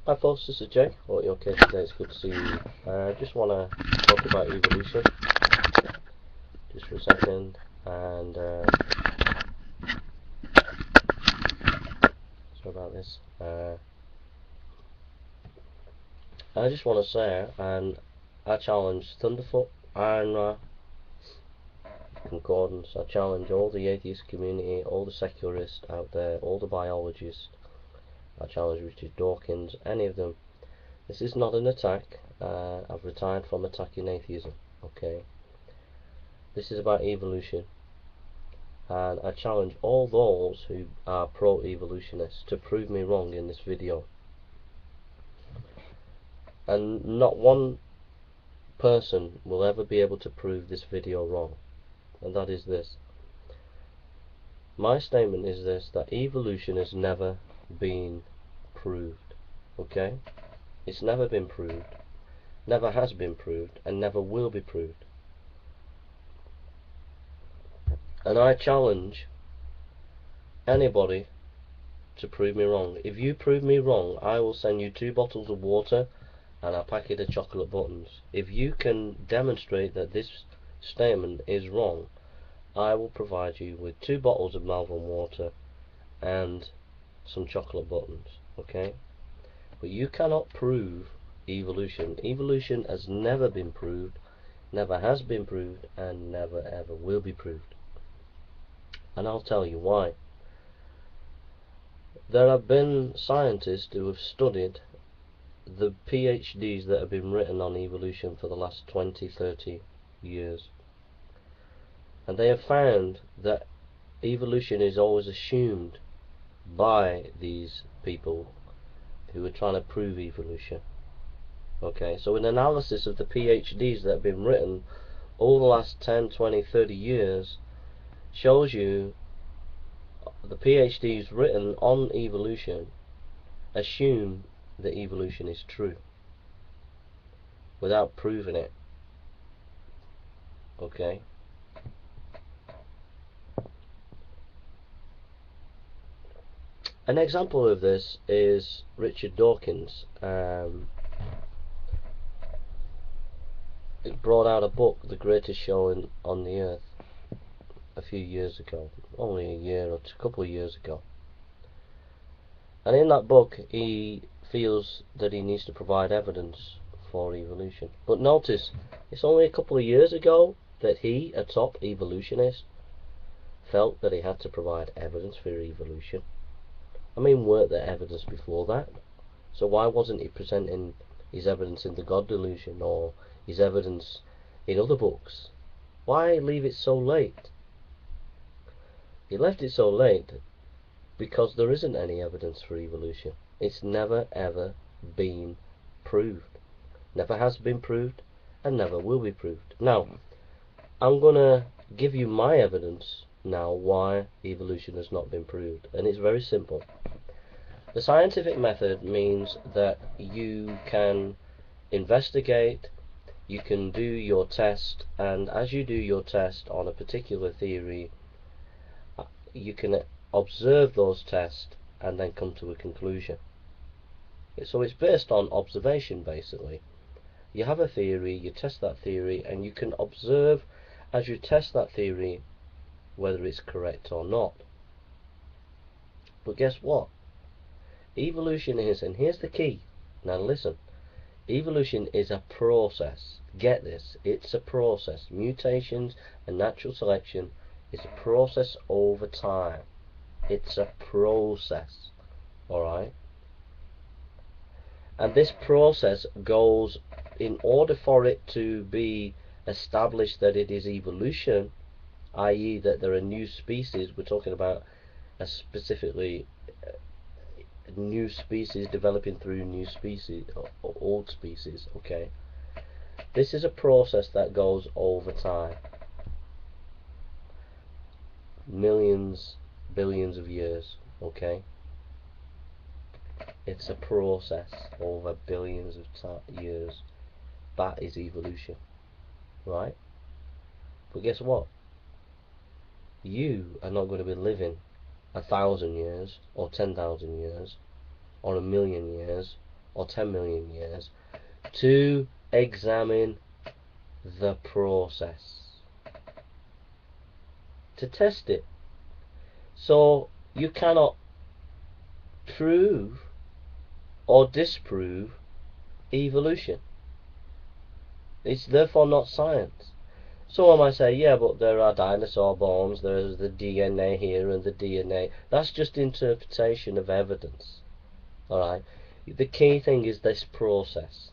Hi folks, this is Jay. Hope you're okay today. It's good to see you. I just want to talk about evolution just for a second, and sorry about this. I just want to say, and I challenge Thunderfoot, Iron Ra, Concordance. I challenge all the atheist community, all the secularists out there, all the biologists. I challenge Richard Dawkins, any of them. This is not an attack. I've retired from attacking atheism. Okay. This is about evolution, and I challenge all those who are pro-evolutionists to prove me wrong in this video. And not one person will ever be able to prove this video wrong, and that is this. My statement is this, that evolution has never been proved. Okay? It's never been proved, never has been proved, and never will be proved. And I challenge anybody to prove me wrong. If you prove me wrong, I will send you 2 bottles of water and a packet of chocolate buttons. If you can demonstrate that this statement is wrong, I will provide you with 2 bottles of Malvern water and some chocolate buttons. Okay? But you cannot prove evolution. Evolution has never been proved, never has been proved, and never ever will be proved. And I'll tell you why. There have been scientists who have studied the PhDs that have been written on evolution for the last 20-30 years, and they have found that evolution is always assumed by these people who are trying to prove evolution. Okay, so an analysis of the PhDs that have been written over the last 10, 20, 30 years shows you the PhDs written on evolution assume that evolution is true without proving it. Okay? An example of this is Richard Dawkins. He brought out a book, The Greatest Show on the Earth, a few years ago, only a year or a couple of years ago. And in that book he feels that he needs to provide evidence for evolution. But notice, it's only a couple of years ago that he, a top evolutionist, felt that he had to provide evidence for evolution. I mean, weren't there evidence before that? So why wasn't he presenting his evidence in The God Delusion or his evidence in other books? Why leave it so late? He left it so late because there isn't any evidence for evolution. It's never ever been proved. Never has been proved and never will be proved. Now, I'm going to give you my evidence now why evolution has not been proved, and it's very simple. The scientific method means that you can investigate, you can do your test, and as you do your test on a particular theory, you can observe those tests and then come to a conclusion. So it's based on observation, basically. You have a theory, you test that theory, and you can observe as you test that theory whether it's correct or not. But guess what? Evolution is, and here's the key, now listen, evolution is a process. Get this, it's a process. Mutations and natural selection is a process over time. It's a process, alright? And this process goes, in order for it to be established that it is evolution, i.e. that there are new species, we're talking about a specifically new species developing through new species or old species, okay? This is a process that goes over time. Millions, billions of years, okay? It's a process over billions of years. That is evolution, right? But guess what? You are not going to be living 1,000 years or 10,000 years or 1,000,000 years or 10 million years to examine the process, to test it. So you cannot prove or disprove evolution. It's therefore not science. Someone might say, yeah, but there are dinosaur bones, there's the DNA here and the DNA. That's just interpretation of evidence. Alright? The key thing is this process.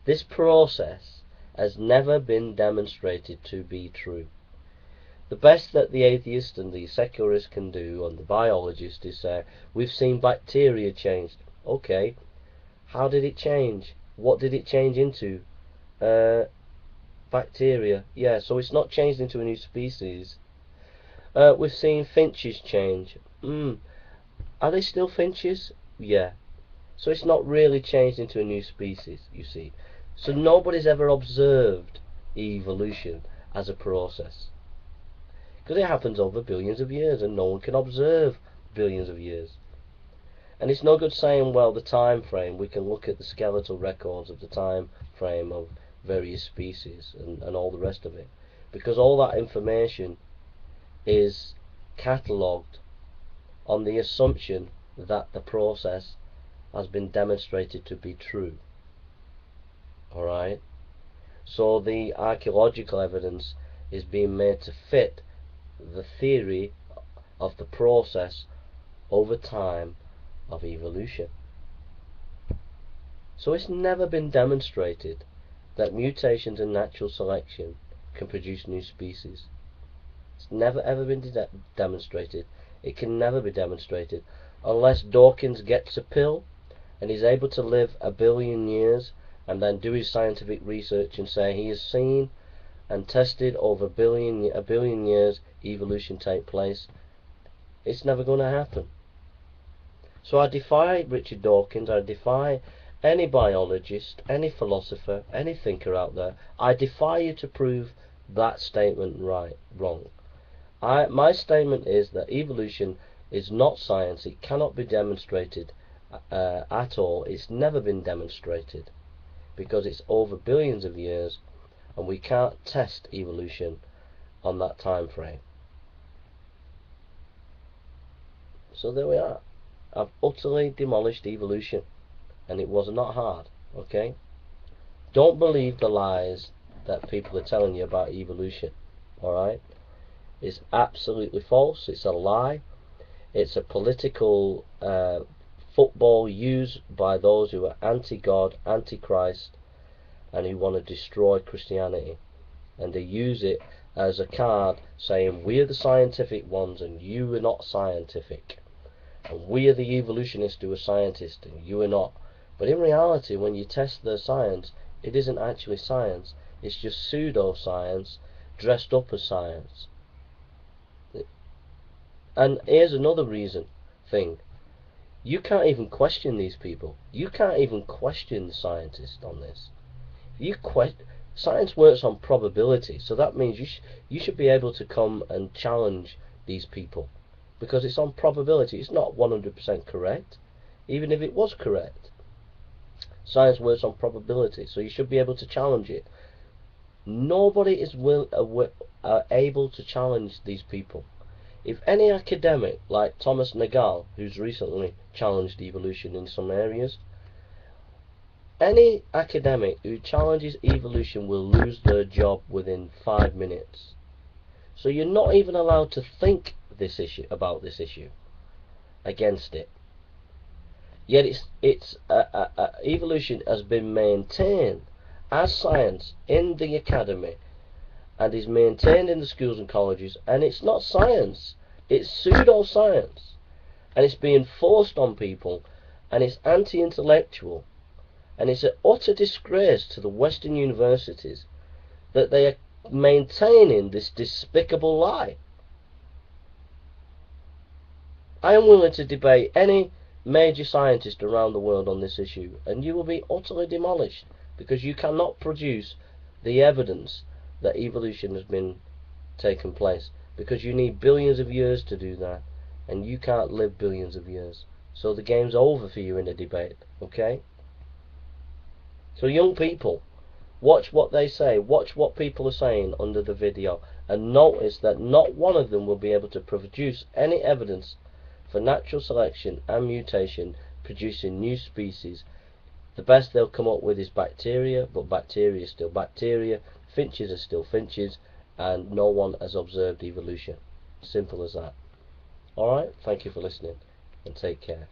This process has never been demonstrated to be true. The best that the atheist and the secularist can do, and the biologist, is say, we've seen bacteria changed. Okay, how did it change? What did it change into? Bacteria. Yeah, so it's not changed into a new species. We've seen finches change. Are they still finches? Yeah. So it's not really changed into a new species, you see. So nobody's ever observed evolution as a process, because it happens over billions of years and no one can observe billions of years. And it's no good saying, well, the time frame, we can look at the skeletal records of the time frame of various species and all the rest of it, because all that information is catalogued on the assumption that the process has been demonstrated to be true. Alright? So the archaeological evidence is being made to fit the theory of the process over time of evolution. So it's never been demonstrated that mutations and natural selection can produce new species. It's never ever been demonstrated. It can never be demonstrated unless Dawkins gets a pill and is able to live 1 billion years and then do his scientific research and say he has seen and tested over a billion years evolution take place. It's never going to happen. So I defy Richard Dawkins, I defy any biologist, any philosopher, any thinker out there. I defy you to prove that statement wrong. My statement is that evolution is not science. It cannot be demonstrated at all. It's never been demonstrated because it's over billions of years and we can't test evolution on that time frame. So there we are. I've utterly demolished evolution, and it was not hard. Okay? Don't believe the lies that people are telling you about evolution. Alright? It's absolutely false. It's a lie. It's a political football used by those who are anti-God, anti-Christ, and who want to destroy Christianity. And they use it as a card saying, we're the scientific ones and you are not scientific. And we are the evolutionists who are scientists and you are not. But in reality, when you test their science, it isn't actually science. It's just pseudoscience dressed up as science. And here's another thing. You can't even question these people. You can't even question the scientists on this. Science works on probability, so that means you should be able to come and challenge these people, because it's on probability. It's not 100% correct, even if it was correct. Science works on probability, so you should be able to challenge it. Nobody is able to challenge these people. If any academic, like Thomas Nagel, who's recently challenged evolution in some areas, any academic who challenges evolution will lose their job within 5 minutes. So you're not even allowed to think about this issue against it. Yet evolution has been maintained as science in the academy and is maintained in the schools and colleges, and it's not science, it's pseudoscience, and it's being forced on people, and it's anti-intellectual, and it's an utter disgrace to the Western universities that they are maintaining this despicable lie. I am willing to debate any major scientist around the world on this issue, and you will be utterly demolished, because you cannot produce the evidence that evolution has been taken place, because you need billions of years to do that, and you can't live billions of years. So the game's over for you in a debate. Okay? So young people, watch what they say, watch what people are saying under the video, and notice that not one of them will be able to produce any evidence for natural selection and mutation producing new species. The best they'll come up with is bacteria, but bacteria is still bacteria, finches are still finches, and no one has observed evolution. Simple as that. Alright, thank you for listening, and take care.